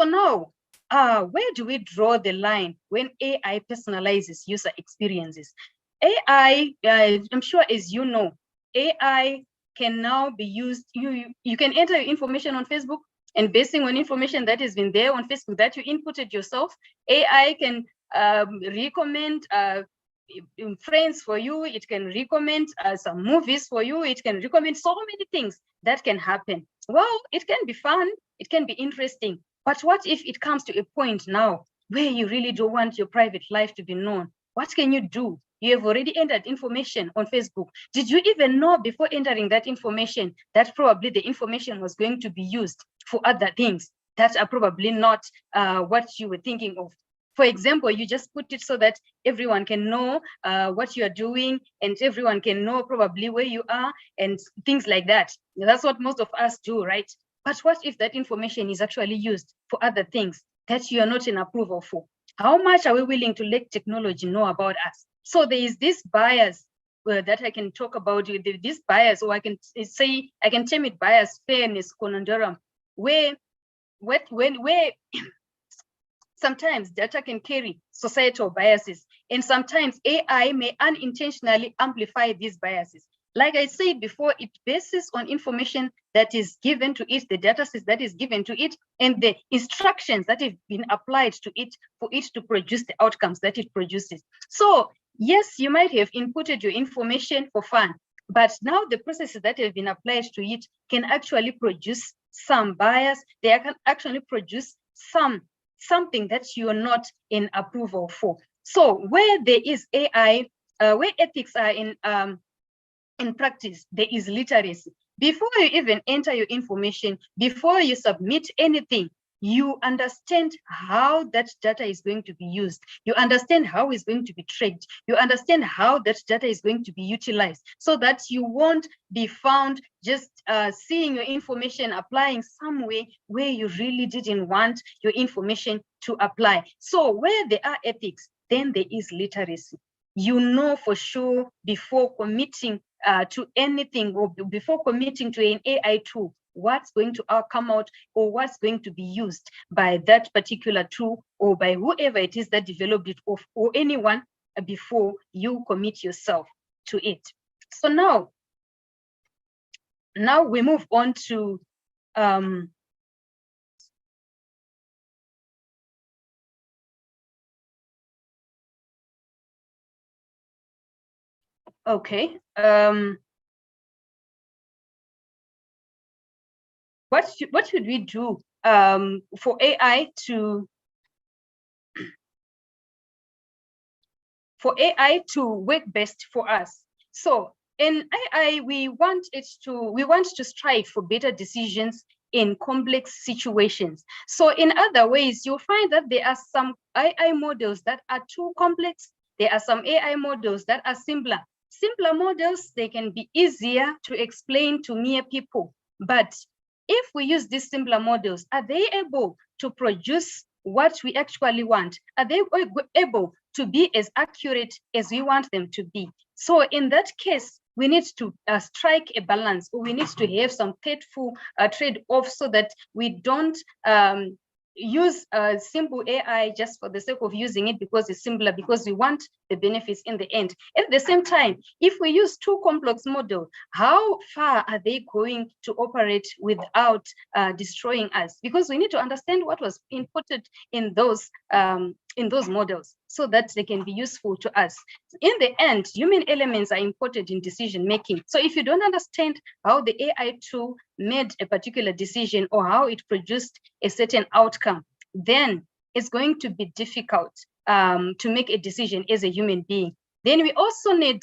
So now, where do we draw the line when AI personalizes user experiences? AI, I'm sure as you know, AI can now be used. You can enter your information on Facebook, and basing on information that has been there on Facebook that you inputted yourself, AI can recommend friends for you. It can recommend some movies for you. It can recommend so many things that can happen. Well, it can be fun. It can be interesting. But what if it comes to a point now where you really don't want your private life to be known? What can you do? You have already entered information on Facebook. Did you even know before entering that information that probably the information was going to be used for other things that are probably not what you were thinking of? For example, you just put it so that everyone can know what you are doing, and everyone can know probably where you are and things like that. That's what most of us do, right? But what if that information is actually used for other things that you are not in approval for? How much are we willing to let technology know about us? So there is this bias that I can talk about, this bias, or I can say, I can term it bias fairness conundrum, where sometimes data can carry societal biases, and sometimes AI may unintentionally amplify these biases. Like I said before, it bases on information that is given to it, the data set that is given to it, and the instructions that have been applied to it for it to produce the outcomes that it produces. So yes, you might have inputted your information for fun, but now the processes that have been applied to it can actually produce some bias. They can actually produce something that you're not in approval for. So where there is AI, where ethics are in practice, there is literacy. Before you even enter your information, before you submit anything, you understand how that data is going to be used. You understand how it's going to be tracked. You understand how that data is going to be utilized, so that you won't be found just seeing your information applying somewhere where you really didn't want your information to apply. So where there are ethics, then there is literacy. You know for sure before committing to anything, or before committing to an AI tool, what's going to come out, or what's going to be used by that particular tool, or by whoever it is that developed it, or anyone, before you commit yourself to it. So now we move on to okay. What should we do for AI to work best for us? So in AI, we want to strive for better decisions in complex situations. So in other ways, you'll find that there are some AI models that are too complex. There are some AI models that are simpler. Simpler models, they can be easier to explain to mere people. But if we use these simpler models, are they able to produce what we actually want? Are they able to be as accurate as we want them to be? So in that case, we need to strike a balance, or we need to have some thoughtful trade-off, so that we don't use simple AI just for the sake of using it because it's simpler, because we want the benefits in the end. At the same time, if we use too complex models, how far are they going to operate without destroying us? Because we need to understand what was inputted in those models, so that they can be useful to us. In the end, human elements are important in decision making. So if you don't understand how the AI tool made a particular decision, or how it produced a certain outcome, then it's going to be difficult to make a decision as a human being. Then we also need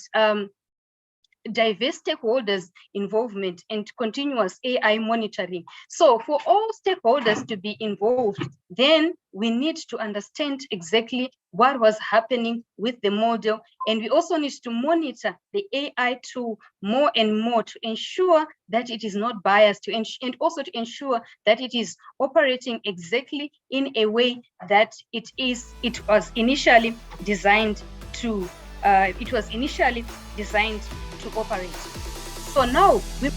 diverse stakeholders' involvement and continuous AI monitoring. So for all stakeholders to be involved, then we need to understand exactly what was happening with the model. And we also need to monitor the AI tool more and more to ensure that it is not biased, and also to ensure that it is operating exactly in a way that it was initially designed to operate. So now we